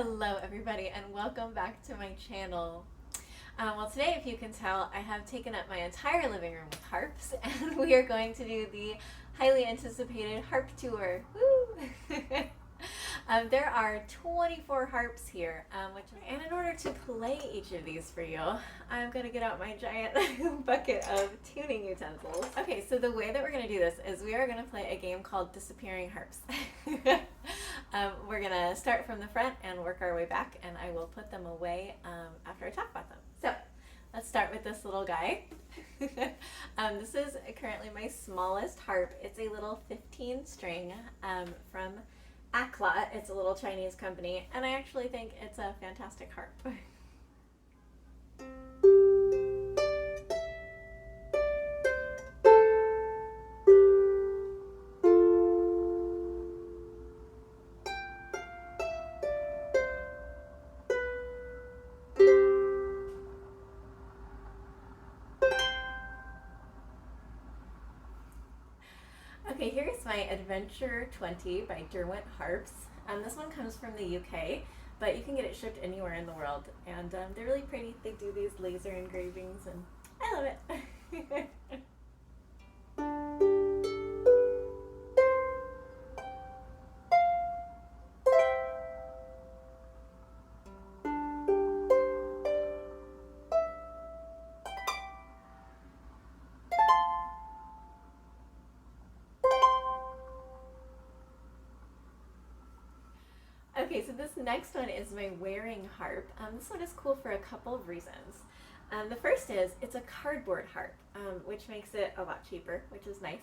Hello everybody and welcome back to my channel. Well today, if you can tell, I have taken up my entire living room with harps and we are going to do the highly anticipated harp tour. Woo! There are 24 harps here, and in order to play each of these for you, I'm going to get out my giant bucket of tuning utensils. Okay, so the way that we're going to do this is we are going to play a game called Disappearing Harps. We're going to start from the front and work our way back, and I will put them away after I talk about them. So let's start with this little guy. This is currently my smallest harp. It's a little 15 string from Akla. It's a little Chinese company, and I actually think it's a fantastic harp. Okay, here's my Adventure 20 by Derwent Harps. This one comes from the UK, but you can get it shipped anywhere in the world. And they're really pretty. They do these laser engravings, and I love it. Okay, so this next one is my Wearing Harp. This one is cool for a couple of reasons. The first is it's a cardboard harp, which makes it a lot cheaper, which is nice.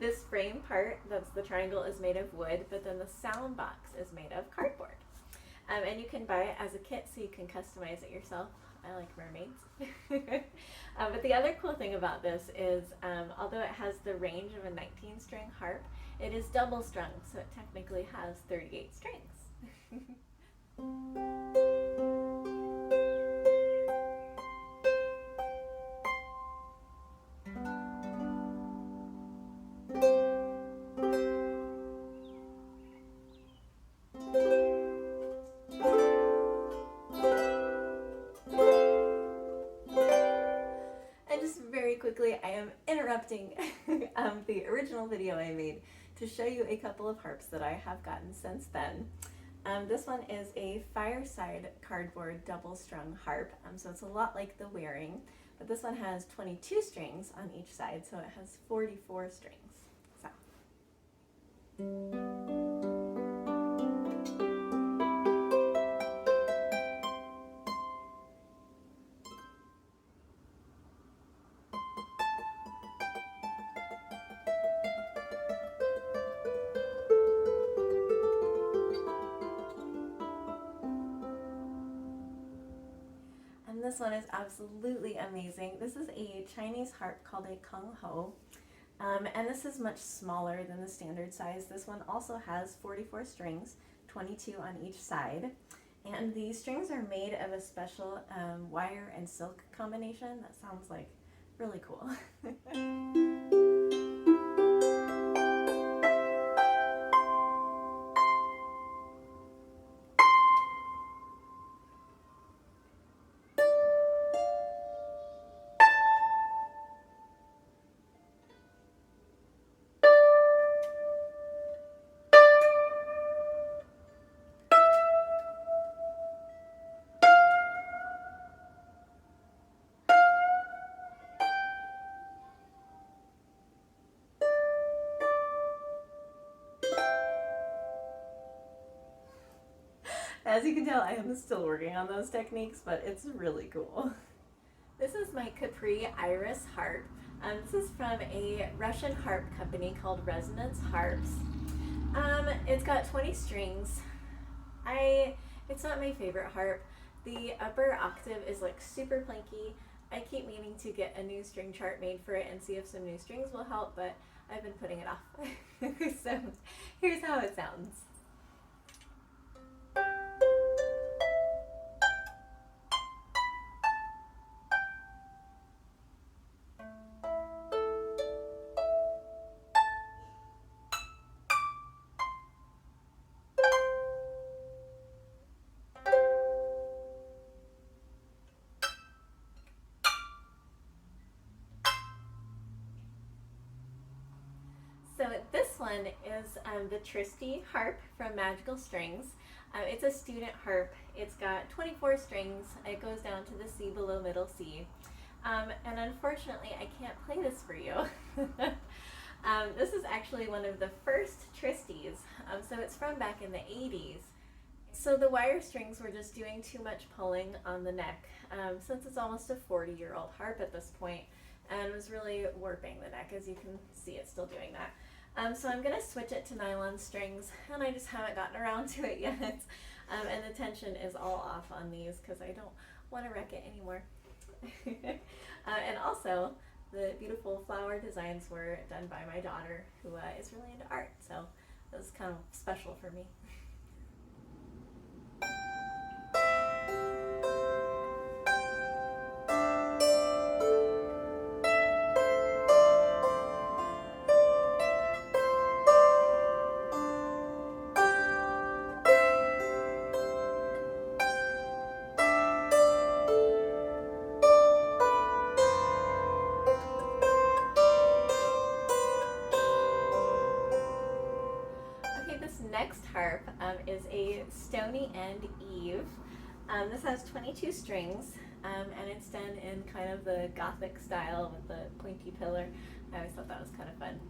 This frame part, that's the triangle, is made of wood, but then the sound box is made of cardboard. And you can buy it as a kit so you can customize it yourself. I like mermaids. But the other cool thing about this is, although it has the range of a 19-string harp, it is double strung, so it technically has 38 strings. Quickly, I am interrupting the original video I made to show you a couple of harps that I have gotten since then. This one is a Fireside cardboard double strung harp, so it's a lot like the Wearing, but this one has 22 strings on each side, so it has 44 strings. So. This one is absolutely amazing. This is a Chinese harp called a Konghou, and this is much smaller than the standard size. This one also has 44 strings, 22 on each side, and the strings are made of a special wire and silk combination that sounds like really cool. As you can tell, I am still working on those techniques, but it's really cool. This is my Capri Iris harp. This is from a Russian harp company called Resonance Harps. It's got 20 strings. It's not my favorite harp. The upper octave is like super planky. I keep meaning to get a new string chart made for it and see if some new strings will help, but I've been putting it off. So here's how it sounds. one is the Tristy Harp from Magical Strings. It's a student harp. It's got 24 strings. It goes down to the C below middle C. And unfortunately, I can't play this for you. This is actually one of the first Tristies, so it's from back in the 80s. So the wire strings were just doing too much pulling on the neck, since it's almost a 40-year-old harp at this point, and was really warping the neck. As you can see, it's still doing that. So I'm going to switch it to nylon strings, and I just haven't gotten around to it yet. And the tension is all off on these because I don't want to wreck it anymore. And also, the beautiful flower designs were done by my daughter, who is really into art, so it was kind of special for me. Next harp is a Stoney Eve. This has 22 strings, and it's done in kind of the Gothic style with the pointy pillar. I always thought that was kind of fun.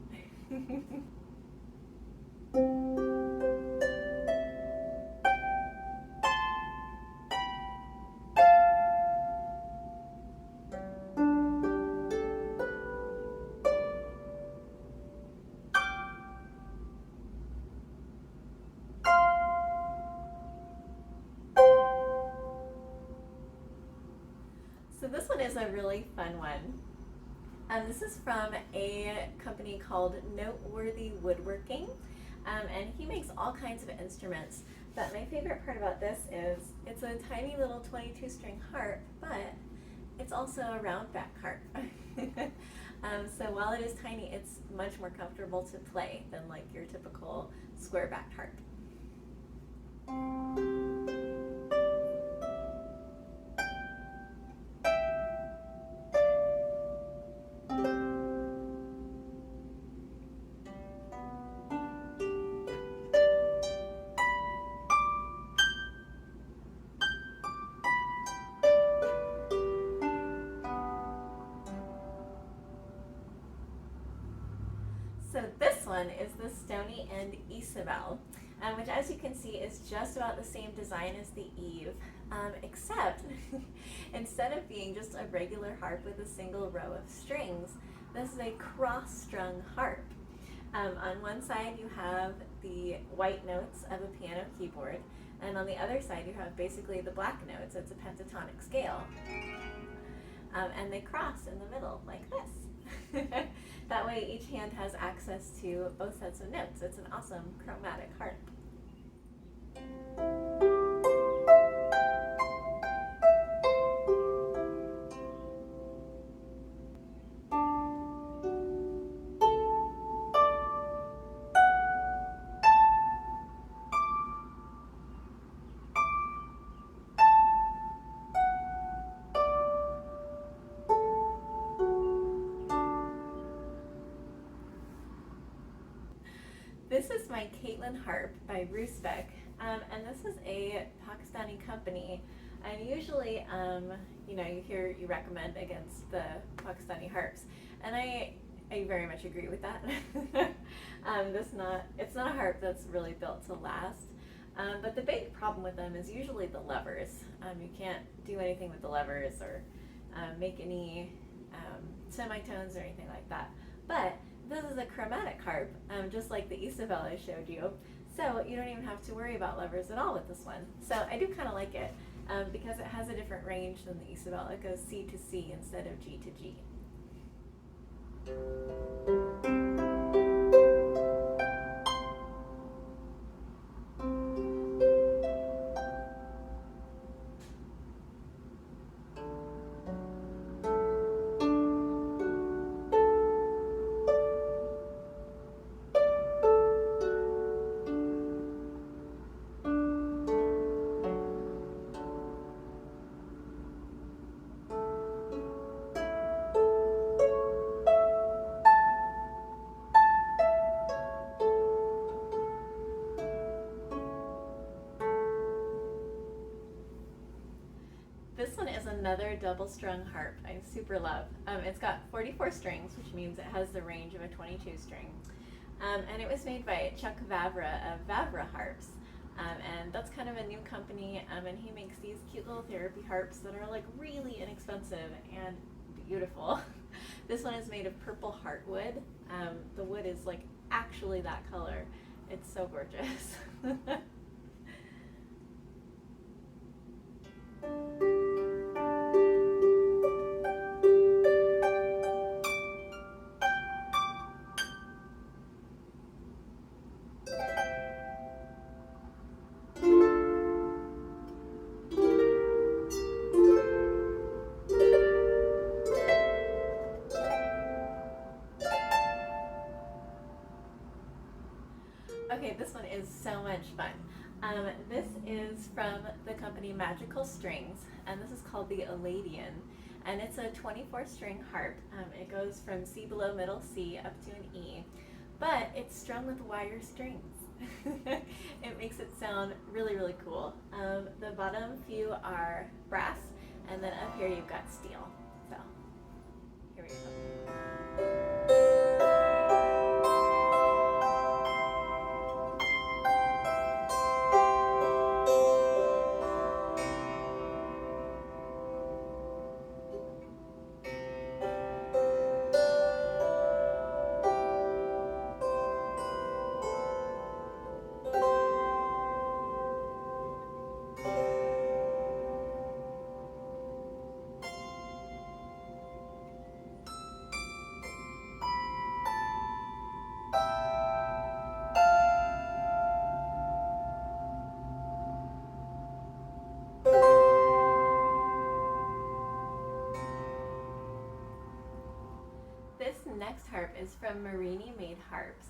So this one is a really fun one. This is from a company called Noteworthy Woodworking, and he makes all kinds of instruments. But my favorite part about this is it's a tiny little 22-string harp, but it's also a round back harp. So while it is tiny, it's much more comfortable to play than like your typical square backed harp. So this one is the Stony and Isabelle, which as you can see is just about the same design as the Eve, except instead of being just a regular harp with a single row of strings, this is a cross-strung harp. On one side you have the white notes of a piano keyboard, and on the other side you have basically the black notes. It's a pentatonic scale. And they cross in the middle like this. That way each hand has access to both sets of notes. It's an awesome chromatic harp. This is my Caitlyn harp by Rusbek, and this is a Pakistani company. And usually, you recommend against the Pakistani harps, and I very much agree with that. It's not a harp that's really built to last. But the big problem with them is usually the levers. You can't do anything with the levers or make any semitones or anything like that. But this is a chromatic harp, just like the Isabelle I showed you. So you don't even have to worry about levers at all with this one. So I do kind of like it because it has a different range than the Isabelle. It goes C to C instead of G to G. This one is another double strung harp I super love. It's got 44 strings, which means it has the range of a 22 string. And it was made by Chuck Vavra of Vavra Harps. And that's kind of a new company, and he makes these cute little therapy harps that are like really inexpensive and beautiful. This one is made of purple heartwood. The wood is like actually that color. It's so gorgeous. Okay, this one is so much fun. This is from the company Magical Strings, and this is called the Oladion, and it's a 24 string harp. It goes from C below middle C up to an E, but it's strung with wire strings. It makes it sound really, really cool. The bottom few are brass, and then up here you've got steel. So, here we go. This next harp is from Mourinho made Harps,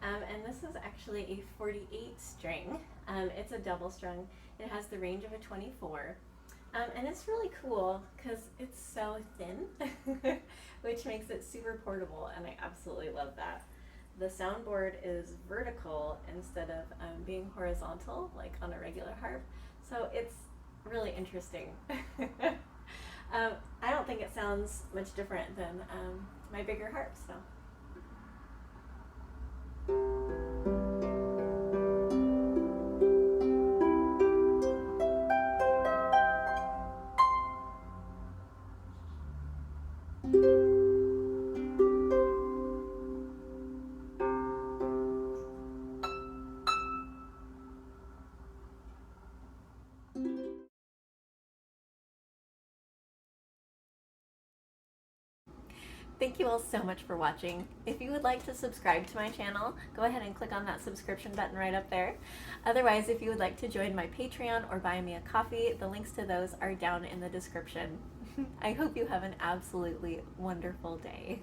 and this is actually a 48 string. It's a double strung. It has the range of a 24, and it's really cool because it's so thin, which makes it super portable, and I absolutely love that. The soundboard is vertical instead of being horizontal like on a regular harp, so it's really interesting. I don't think it sounds much different than my bigger harps, so. Thank you all so much for watching. If you would like to subscribe to my channel, go ahead and click on that subscription button right up there. Otherwise, if you would like to join my Patreon or buy me a coffee, the links to those are down in the description. I hope you have an absolutely wonderful day.